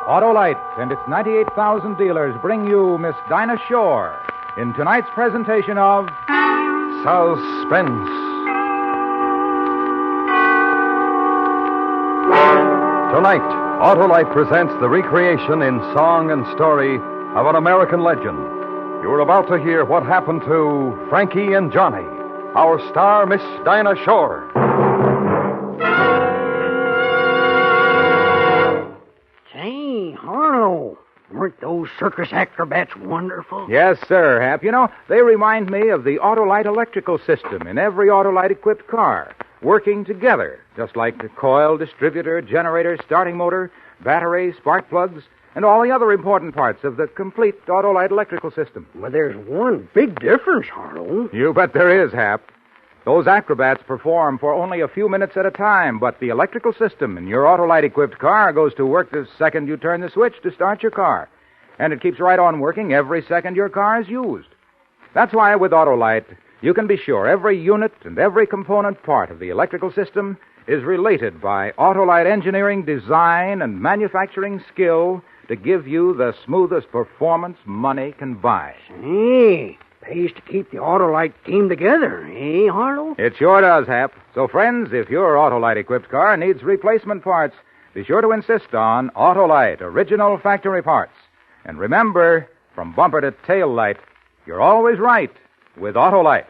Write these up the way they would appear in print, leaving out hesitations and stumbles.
Autolite and its 98,000 dealers bring you Miss Dinah Shore in tonight's presentation of Suspense. Tonight, Autolite presents the recreation in song and story of an American legend. You're about to hear what happened to Frankie and Johnny, our star, Miss Dinah Shore. Say, Harlow, weren't those circus acrobats wonderful? Yes, sir, Hap. You know, they remind me of the Autolite electrical system in every Autolite-equipped car, working together, just like the coil, distributor, generator, starting motor, battery, spark plugs, and all the other important parts of the complete Autolite electrical system. Well, there's one big difference, Harlow. You bet there is, Hap. Those acrobats perform for only a few minutes at a time, but the electrical system in your Autolite-equipped car goes to work the second you turn the switch to start your car. And it keeps right on working every second your car is used. That's why with Autolite, you can be sure every unit and every component part of the electrical system is related by Autolite engineering, design, and manufacturing skill to give you the smoothest performance money can buy. Hey, pays to keep the Autolite team together, eh, Harlow? It sure does, Hap. So, friends, if your Autolite-equipped car needs replacement parts, be sure to insist on Autolite original factory parts. And remember, from bumper to tail light, you're always right with Autolite.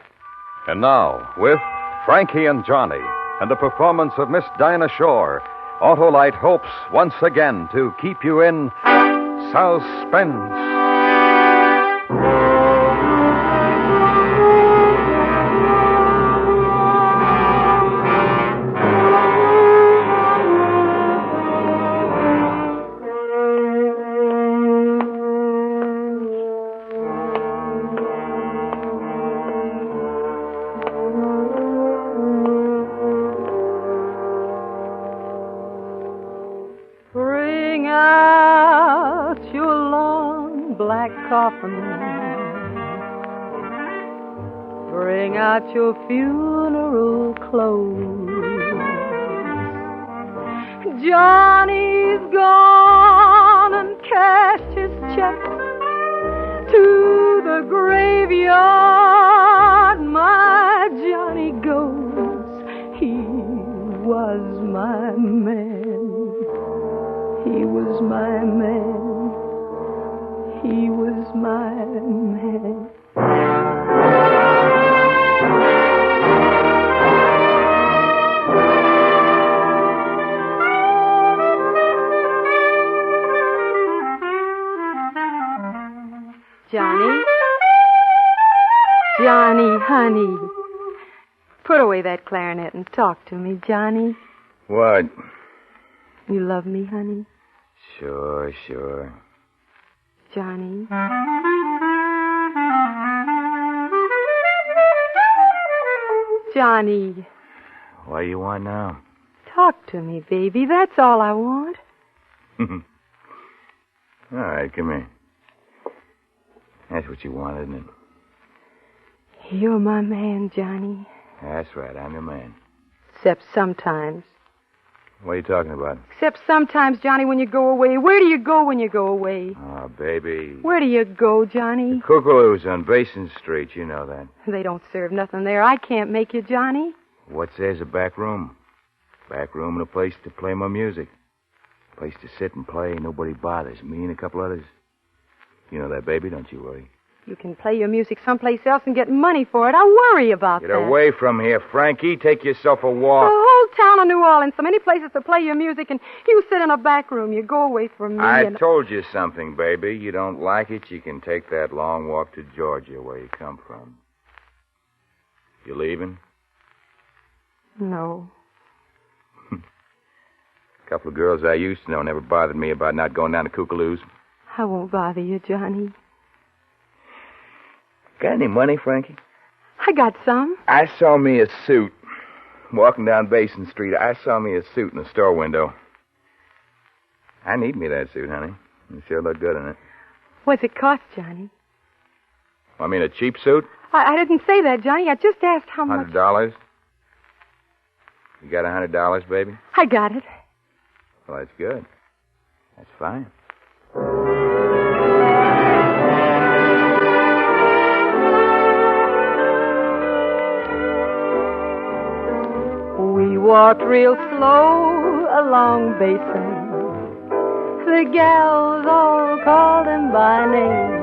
And now, with Frankie and Johnny and the performance of Miss Dinah Shore, Autolite hopes once again to keep you in suspense. Bring out your long black coffin. Bring out your funeral clothes. Johnny's gone and cashed his check to the graveyard. My Johnny goes. He was my man. He was my man. He was my man. Johnny? Johnny, honey. Put away that clarinet and talk to me, Johnny. What? You love me, honey? Sure. Johnny. Johnny. What do you want now? Talk to me, baby. That's all I want. All right, come here. That's what you want, isn't it? You're my man, Johnny. That's right, I'm your man. Except sometimes. What are you talking about? Except sometimes, Johnny, when you go away. Where do you go when you go away? Oh, baby. Where do you go, Johnny? The Cuckoo's on Basin Street, you know that. They don't serve nothing there. I can't make you, Johnny. What's there's a back room? Back room and a place to play my music. A place to sit and play. Nobody bothers me and a couple others. You know that, baby, don't you worry. You can play your music someplace else and get money for it. I worry about Get that. away from here, Frankie. Take yourself a walk. The whole town of New Orleans, so many places to play your music, and you sit in a back room. You go away from me. I told you something, baby. You don't like it, you can take that long walk to Georgia, where you come from. You leaving? No. A couple of girls I used to know never bothered me about not going down to Kookaloo's. I won't bother you, Johnny. Got any money, Frankie? I got some. I saw me a suit. Walking down Basin Street, I saw me a suit in the store window. I need me that suit, honey. You sure look good in it. What's it cost, Johnny? I mean, a cheap suit? I didn't say that, Johnny. I just asked how much. $100? You got $100, baby? I got it. Well, that's good. That's fine. We walked real slow along Basin. The gals all called him by name.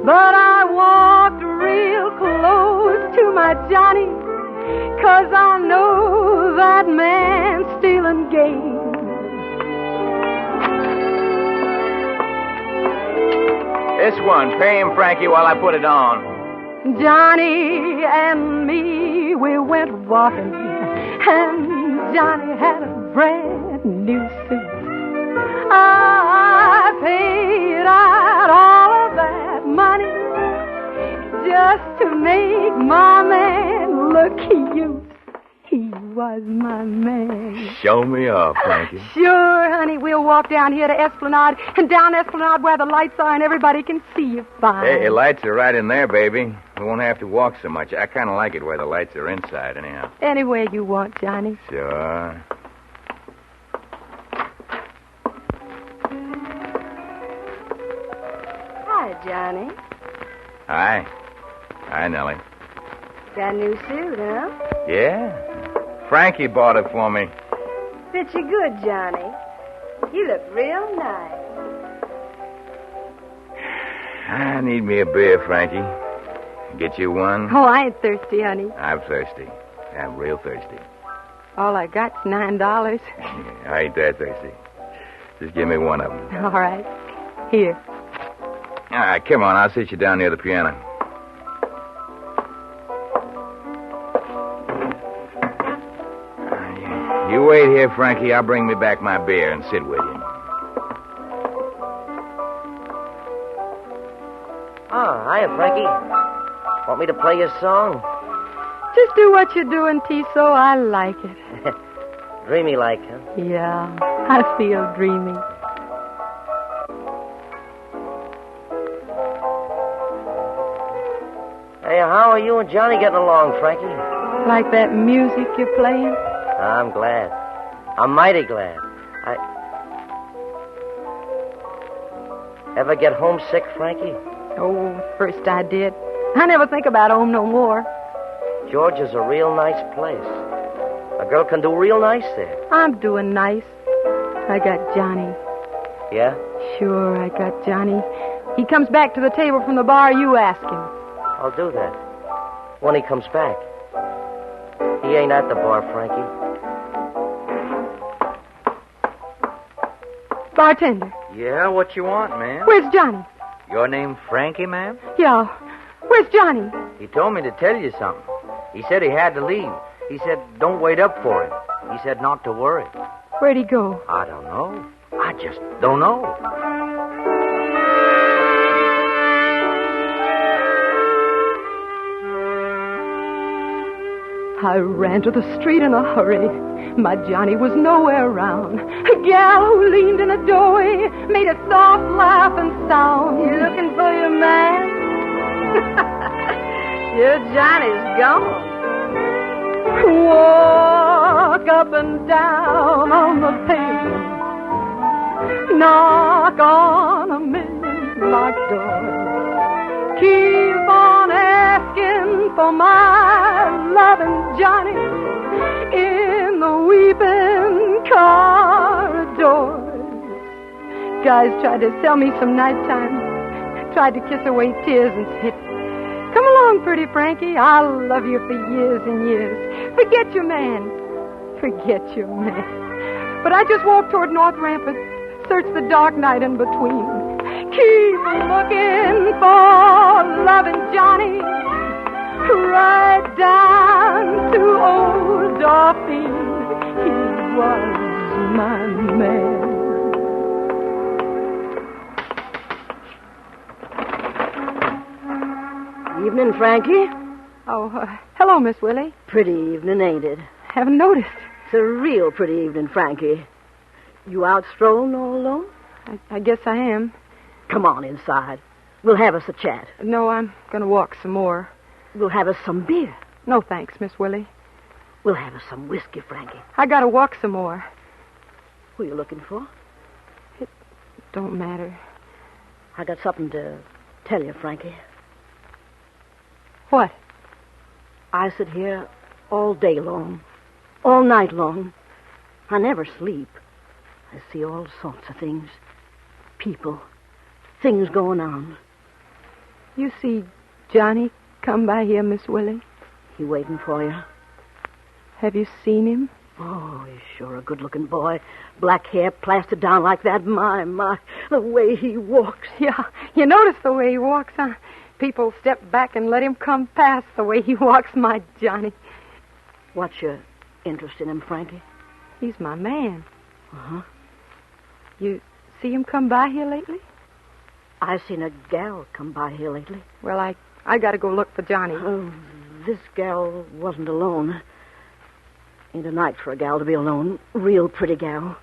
But I walked real close to my Johnny, 'cause I know that man's stealing game. This one. Pay him, Frankie, while I put it on. Johnny and me, we went walking, and Johnny had a brand new suit. I paid out all of that money just to make my man look cute. He was my man. Show me off, Frankie. Sure, honey. We'll walk down here to Esplanade, and down Esplanade where the lights are and everybody can see you fine. Hey, lights are right in there, baby. We won't have to walk so much. I kind of like it where the lights are inside, anyhow. Anywhere you want, Johnny. Sure. Hi, Johnny. Hi. Hi, Nellie. Got a new suit, huh? Yeah? Frankie bought it for me. Fits you good, Johnny. You look real nice. I need me a beer, Frankie. Get you one? Oh, I ain't thirsty, honey. I'm thirsty. I'm real thirsty. All I got's $9. I ain't that thirsty. Just give me one of them. All right. Here. All right, come on. I'll sit you down near the piano. You wait here, Frankie. I'll bring me back my beer and sit with you. Oh, hiya, Frankie. Want me to play your song? Just do what you're doing, Tiso. I like it. Dreamy like, huh? Yeah, I feel dreamy. Hey, how are you and Johnny getting along, Frankie? Like that music you're playing? I'm glad. I'm mighty glad. Ever get homesick, Frankie? Oh, first I did. I never think about home no more. Georgia's a real nice place. A girl can do real nice there. I'm doing nice. I got Johnny. Yeah? Sure, I got Johnny. He comes back to the table from the bar, you ask him. I'll do that. When he comes back. He ain't at the bar, Frankie. Bartender, Yeah, what you want, ma'am? where's Johnny? Your name Frankie, ma'am? Yeah, where's Johnny? He told me to tell you something. He said he had to leave. He said don't wait up for him. He said not to worry. Where'd he go? I don't know. I just don't know. I ran to the street in a hurry. My Johnny was nowhere around. A gal who leaned in a doorway made a soft laughing sound. You looking for your man? Your Johnny's gone. Walk up and down on the pavement. Knock on a million locked doors. Keep on asking for my loving Johnny in the weeping corridors. Guys tried to sell me some nighttime. Tried to kiss away tears and hit. Come along, pretty Frankie. I'll love you for years and years. Forget your man. Forget your man. But I just walked toward North Rampart. Searched the dark night in between. Keep looking for loving Johnny. Right down to old Dauphine. He was my man. Evening, Frankie. Oh, hello, Miss Willie. Pretty evening, ain't it? Haven't noticed. It's a real pretty evening, Frankie. You out strolling all alone? I guess I am. Come on inside. We'll have us a chat. No, I'm going to walk some more. We'll have us some beer. No, thanks, Miss Willie. We'll have us some whiskey, Frankie. I got to walk some more. Who are you looking for? don't matter. I got something to tell you, Frankie. What? I sit here all day long, all night long. I never sleep. I see all sorts of things. People. Things going on. You see Johnny come by here, Miss Willie? He waiting for you. Have you seen him? Oh, he's sure a good-looking boy. Black hair plastered down like that. My, the way he walks. Yeah, you notice the way he walks, huh? People step back and let him come past the way he walks, my Johnny. What's your interest in him, Frankie? He's my man. Uh-huh. You see him come by here lately? I seen a gal come by here lately. Well, I got to go look for Johnny. Oh, this gal wasn't alone. Ain't a night for a gal to be alone. Real pretty gal.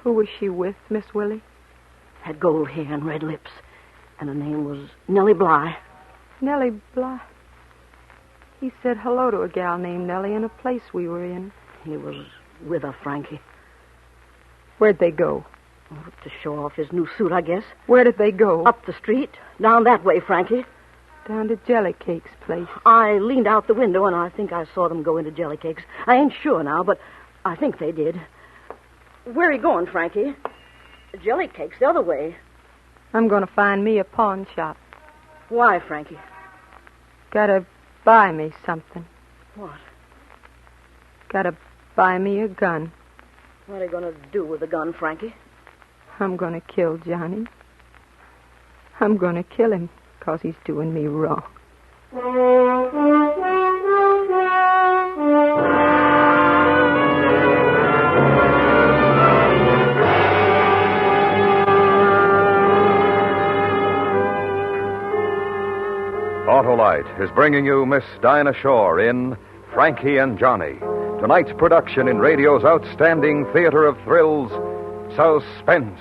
Who was she with, Miss Willie? Had gold hair and red lips. And her name was Nellie Bly. Nellie Bly? He said hello to a gal named Nellie in a place we were in. He was with her, Frankie. Where'd they go? To show off his new suit, I guess. Where did they go? Up the street. Down that way, Frankie. Down to Jellycake's place. I leaned out the window, and I think I saw them go into Jellycake's. I ain't sure now, but I think they did. Where are you going, Frankie? Jellycake's the other way. I'm going to find me a pawn shop. Why, Frankie? Gotta buy me something. What? Gotta buy me a gun. What are you going to do with the gun, Frankie? I'm going to kill Johnny. I'm going to kill him because he's doing me wrong. Autolite is bringing you Miss Dinah Shore in Frankie and Johnny. Tonight's production in radio's outstanding theater of thrills, Suspense.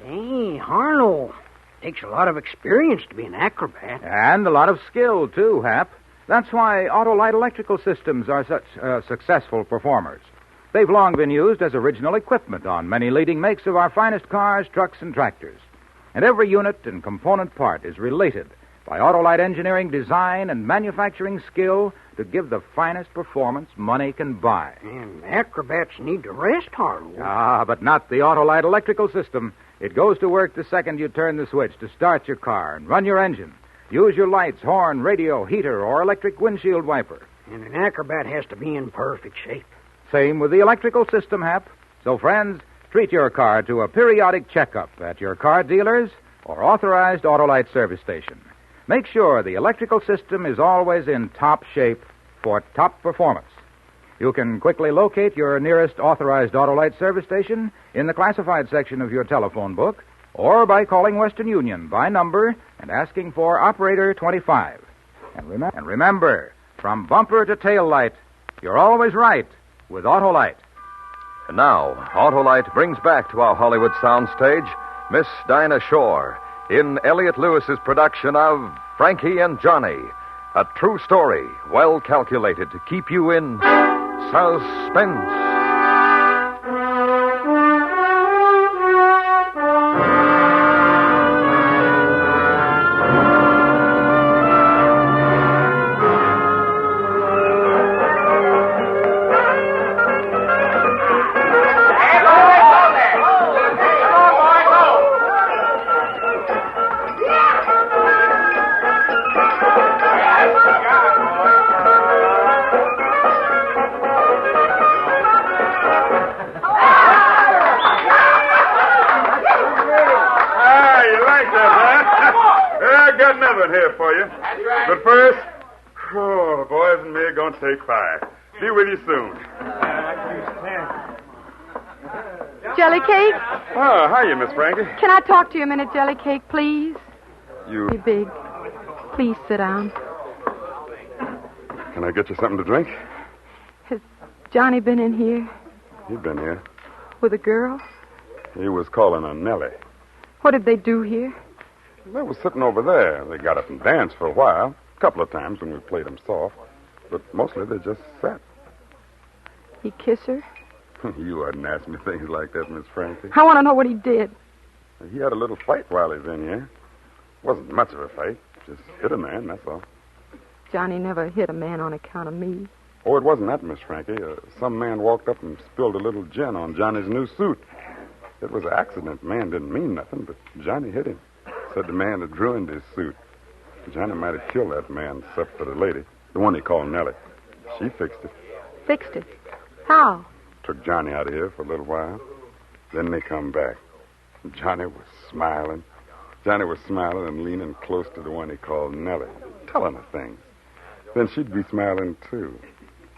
Hey, Harlow. Takes a lot of experience to be an acrobat. And a lot of skill, too, Hap. That's why Autolite electrical systems are such successful performers. They've long been used as original equipment on many leading makes of our finest cars, trucks, and tractors. And every unit and component part is related by Autolite engineering design and manufacturing skill to give the finest performance money can buy. And acrobats need to rest, Harlow. Ah, but not the Autolite electrical system. It goes to work the second you turn the switch to start your car and run your engine. Use your lights, horn, radio, heater, or electric windshield wiper. And an acrobat has to be in perfect shape. Same with the electrical system, Hap. So, friends, treat your car to a periodic checkup at your car dealers or authorized Autolite service station. Make sure the electrical system is always in top shape for top performance. You can quickly locate your nearest authorized Autolite service station in the classified section of your telephone book or by calling Western Union by number and asking for Operator 25. And remember, from bumper to tail light, you're always right with Autolite. And now, Autolite brings back to our Hollywood soundstage Miss Dinah Shore in Elliot Lewis's production of Frankie and Johnny, a true story well calculated to keep you in suspense. Here for you. But first, the boys and me are going to take fire. Be with you soon. Jellycake? Oh, hiya, Miss Frankie. Can I talk to you a minute, Jellycake, please? You... Be big. Please sit down. Can I get you something to drink? Has Johnny been in here? He's been here. With a girl? He was calling on Nellie. What did they do here? They was sitting over there. They got up and danced for a while. couple of times when we played them soft, but mostly they just sat. He kissed her? You wouldn't ask me things like that, Miss Frankie. I want to know what he did. He had a little fight while he was in here. Wasn't much of a fight. Just hit a man, that's all. Johnny never hit a man on account of me. Oh, it wasn't that, Miss Frankie. Some man walked up and spilled a little gin on Johnny's new suit. It was an accident. Man didn't mean nothing, but Johnny hit him. Said the man had ruined his suit. Johnny might have killed that man, except for the lady, the one he called Nellie. She fixed it. Fixed it? How? Took Johnny out of here for a little while. Then they come back. Johnny was smiling. Johnny was smiling and leaning close to the one he called Nellie, telling her things. Then she'd be smiling, too,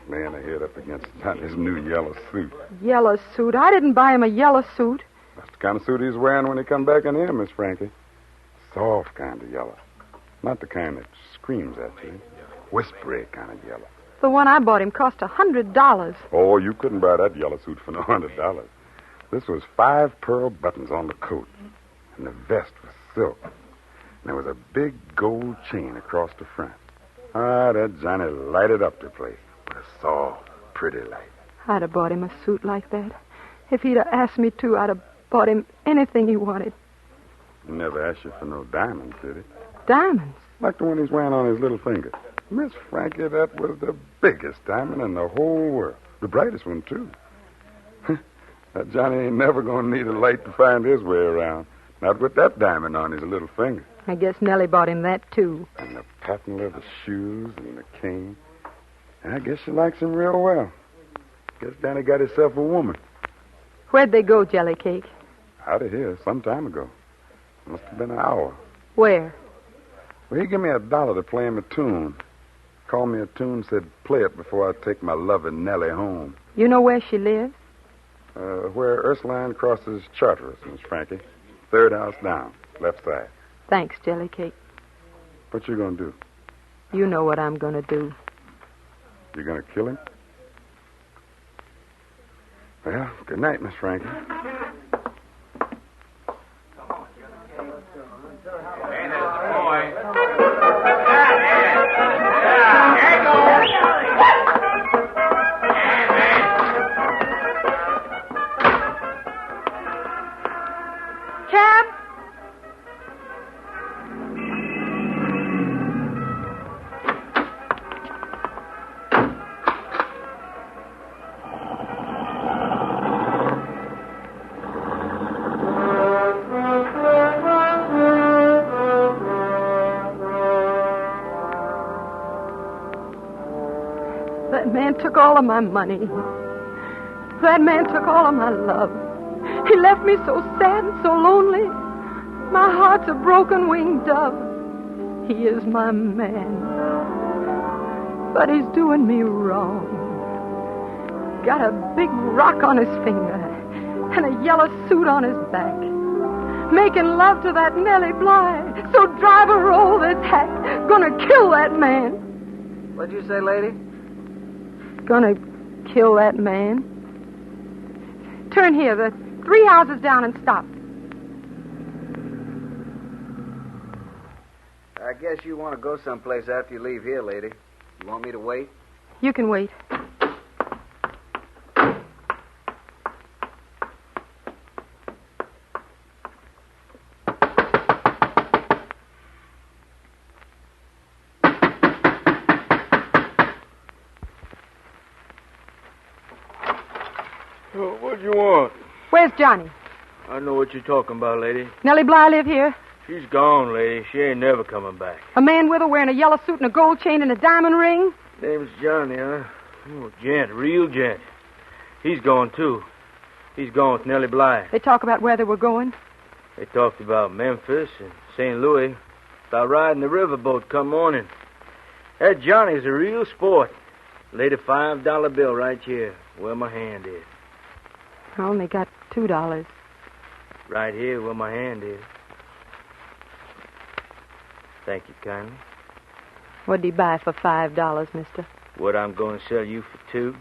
laying her head up against Johnny's new yellow suit. Yellow suit? I didn't buy him a yellow suit. That's the kind of suit he's wearing when he come back in here, Miss Frankie. Soft kind of yellow. Not the kind that screams at you. Whispery kind of yellow. The one I bought him cost $100. Oh, you couldn't buy that yellow suit for no $100. This was 5 pearl buttons on the coat, and the vest was silk. And there was a big gold chain across the front. Ah, that Johnny lighted up the place with a soft, pretty light. I'd have bought him a suit like that. If he'd have asked me to, I'd have bought him anything he wanted. He never asked you for no diamonds, did he? Diamonds? Like the one he's wearing on his little finger. Miss Frankie, that was the biggest diamond in the whole world. The brightest one, too. That Johnny ain't never going to need a light to find his way around. Not with that diamond on his little finger. I guess Nellie bought him that, too. And the patent leather shoes and the cane. I guess she likes him real well. Guess Danny got himself a woman. Where'd they go, Jelly Cake? Out of here some time ago. Must have been an hour. Where? Well, he gave me $1 to play him a tune. Called me a tune, said play it before I take my loving Nellie home. You know where she lives? Where Ursuline crosses Charteris, Miss Frankie. 3rd house down, left side. Thanks, Jelly Cake. What you gonna do? You know what I'm gonna do. You gonna kill him? Well, good night, Miss Frankie. Cab? That man took all of my money. That man took all of my love. He left me so sad and so lonely. My heart's a broken-winged dove. He is my man. But he's doing me wrong. Got a big rock on his finger and a yellow suit on his back. Making love to that Nellie Bly. So drive a roll this hack. Gonna kill that man. What'd you say, lady? Gonna kill that man. Turn here, the 3 houses down, and stop. I guess you want to go someplace after you leave here, lady. You want me to wait? You can wait. What do you want? Where's Johnny? I know what you're talking about, lady. Nellie Bly live here? She's gone, lady. She ain't never coming back. A man with her wearing a yellow suit and a gold chain and a diamond ring? Name's Johnny, huh? Oh, gent, real gent. He's gone, too. He's gone with Nellie Bly. They talk about where they were going? They talked about Memphis and St. Louis. About riding the riverboat come morning. That Johnny's a real sport. Laid a $5 bill right here, where my hand is. I only got $2. Right here, where my hand is. Thank you kindly. What'd he buy for $5, mister? What I'm going to sell you for $2.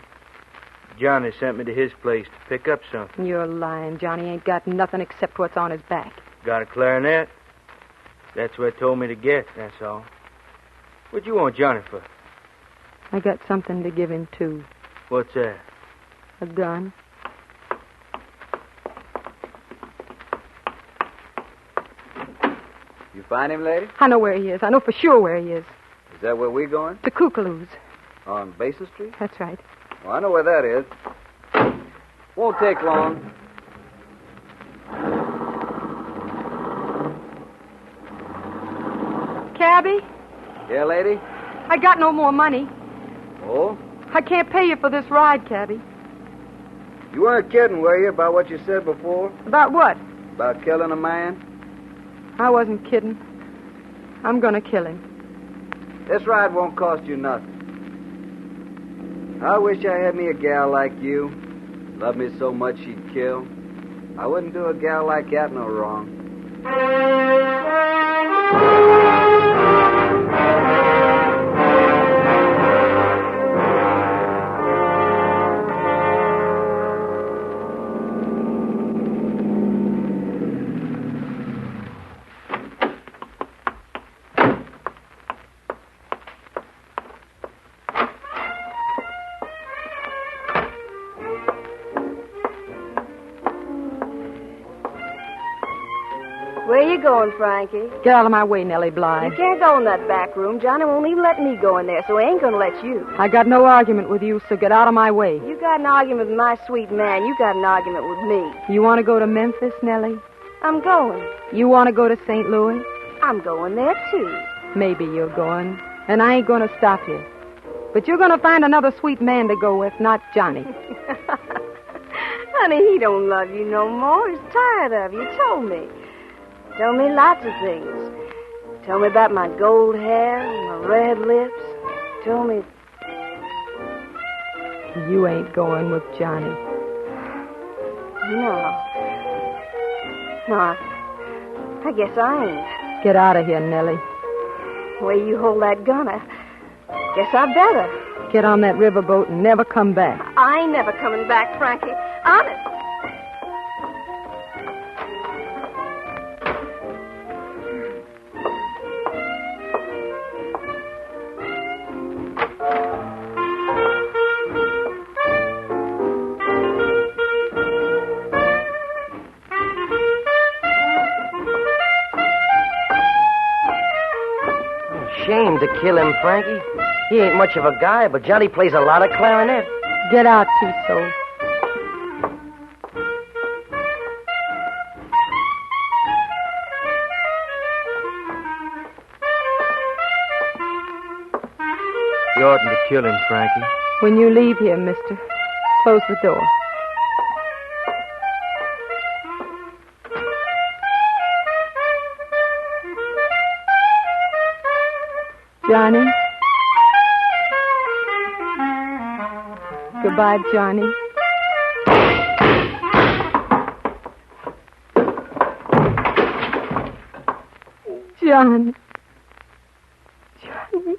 Johnny sent me to his place to pick up something. You're lying. Johnny ain't got nothing except what's on his back. Got a clarinet? That's what he told me to get, that's all. What you want Johnny for? I got something to give him, too. What's that? A gun. You find him, lady? I know where he is. I know for sure where he is. Is that where we're going? The Kookaloo's. On Basin Street? That's right. Well, I know where that is. Won't take long. Cabby, Yeah, lady? I got no more money. Oh? I can't pay you for this ride, Cabby. You weren't kidding, were you, about what you said before? About what? About killing a man? I wasn't kidding. I'm going to kill him. This ride won't cost you nothing. I wish I had me a gal like you. Loved me so much she'd kill. I wouldn't do a gal like that no wrong. Where you going, Frankie? Get out of my way, Nellie Bly. You can't go in that back room. Johnny won't even let me go in there, so he ain't gonna let you. I got no argument with you, so get out of my way. You got an argument with my sweet man. You got an argument with me. You want to go to Memphis, Nellie? I'm going. You want to go to St. Louis? I'm going there, too. Maybe you're going, and I ain't going to stop you. But you're going to find another sweet man to go with, not Johnny. Honey, he don't love you no more. He's tired of you. Told me. Told me lots of things. Told me about my gold hair and my red lips. Told me... You ain't going with Johnny. No. No, I guess I ain't. Get out of here, Nellie. The way you hold that gun, I guess I better. Get on that riverboat and never come back. I ain't never coming back, Frankie. Honest. Shame to kill him, Frankie. He ain't much of a guy, but Johnny plays a lot of clarinet. Get out, Tiso. You oughtn't to kill him, Frankie. When you leave here, mister, close the door. Johnny? Goodbye, Johnny. Johnny. Johnny.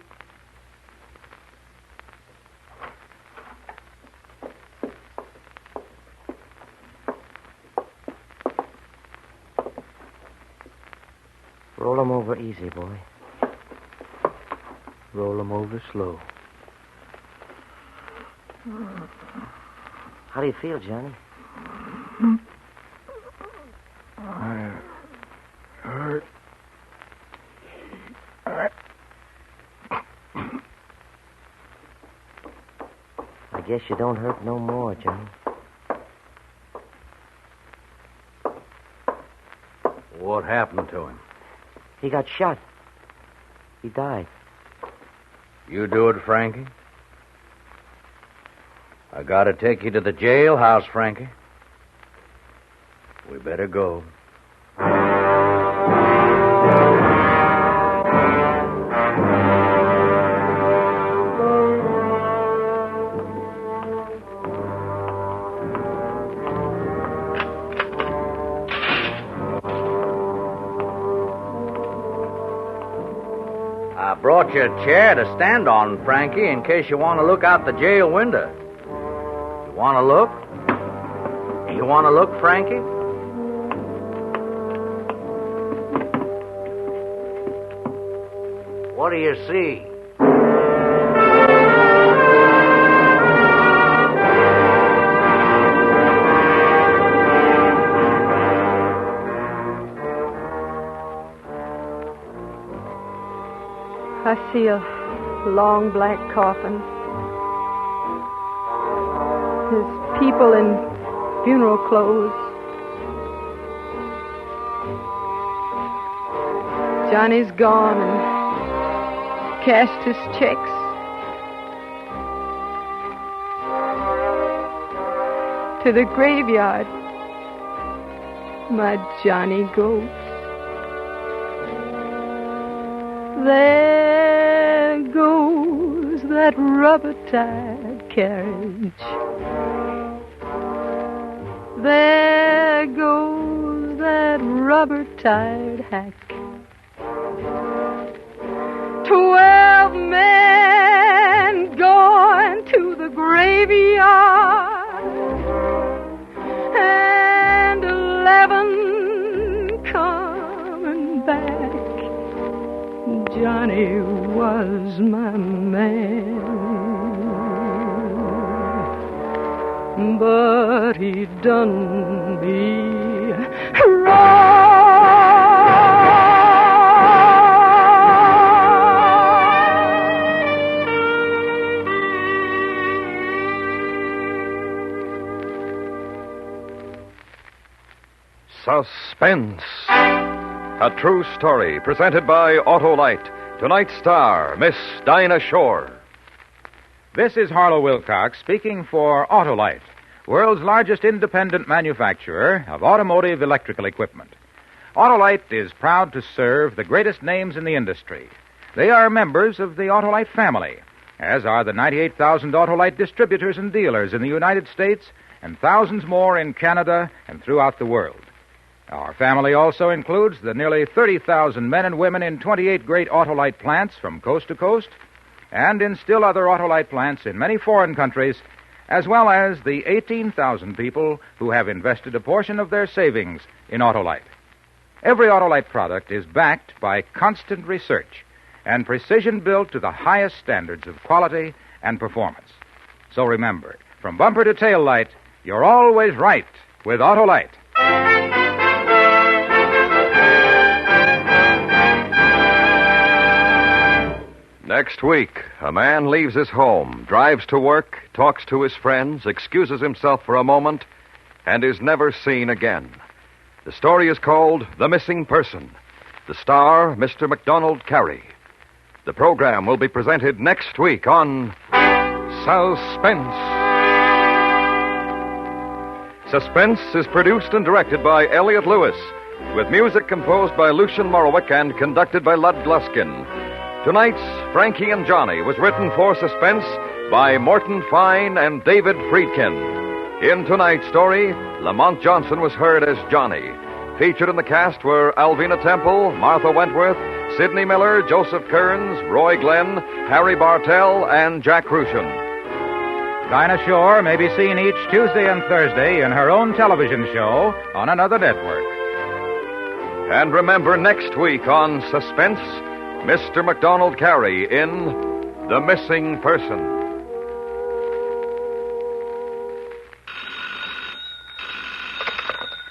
Roll him over easy, boy. Roll him over slow. How do you feel, Johnny? I hurt. I guess you don't hurt no more, Johnny. What happened to him? He got shot. He died. You do it, Frankie? I gotta take you to the jailhouse, Frankie. We better go. I brought you a chair to stand on, Frankie, in case you want to look out the jail window. You want to look? You want to look, Frankie? What do you see? I see a long black coffin. There's people in funeral clothes. Johnny's gone and cashed his checks. To the graveyard, my Johnny goes. There goes that rubber-tired carriage. There goes that rubber-tired hack. 12 men going to the graveyard. And 11 coming back. Johnny was my man, but he done me wrong. Suspense. A true story presented by Autolite. Tonight's star, Miss Dinah Shore. This is Harlow Wilcox speaking for Autolite, world's largest independent manufacturer of automotive electrical equipment. Autolite is proud to serve the greatest names in the industry. They are members of the Autolite family, as are the 98,000 Autolite distributors and dealers in the United States and thousands more in Canada and throughout the world. Our family also includes the nearly 30,000 men and women in 28 great Autolite plants from coast to coast, and in still other Autolite plants in many foreign countries, as well as the 18,000 people who have invested a portion of their savings in Autolite. Every Autolite product is backed by constant research and precision built to the highest standards of quality and performance. So remember, from bumper to tail light, you're always right with Autolite. Next week, a man leaves his home, drives to work, talks to his friends, excuses himself for a moment, and is never seen again. The story is called The Missing Person. The star, Mr. MacDonald Carey. The program will be presented next week on Suspense. Suspense is produced and directed by Elliott Lewis, with music composed by Lucian Morowick and conducted by Lud Gluskin. Tonight's Frankie and Johnny was written for Suspense by Morton Fine and David Friedkin. In tonight's story, Lamont Johnson was heard as Johnny. Featured in the cast were Alvina Temple, Martha Wentworth, Sidney Miller, Joseph Kearns, Roy Glenn, Harry Bartell, and Jack Crucian. Dinah Shore may be seen each Tuesday and Thursday in her own television show on another network. And remember, next week on Suspense, Mr. MacDonald Carey in The Missing Person.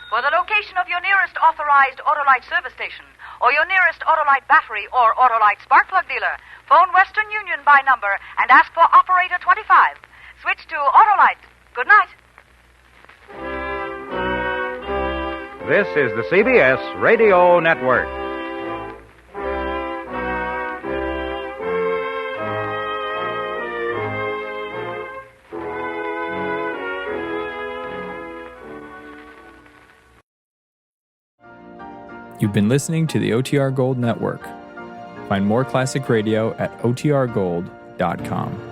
For the location of your nearest authorized Autolite service station, or your nearest Autolite battery or Autolite spark plug dealer, phone Western Union by number and ask for Operator 25. Switch to Autolite. Good night. This is the CBS Radio Network. You've been listening to the OTR Gold Network. Find more classic radio at otrgold.com.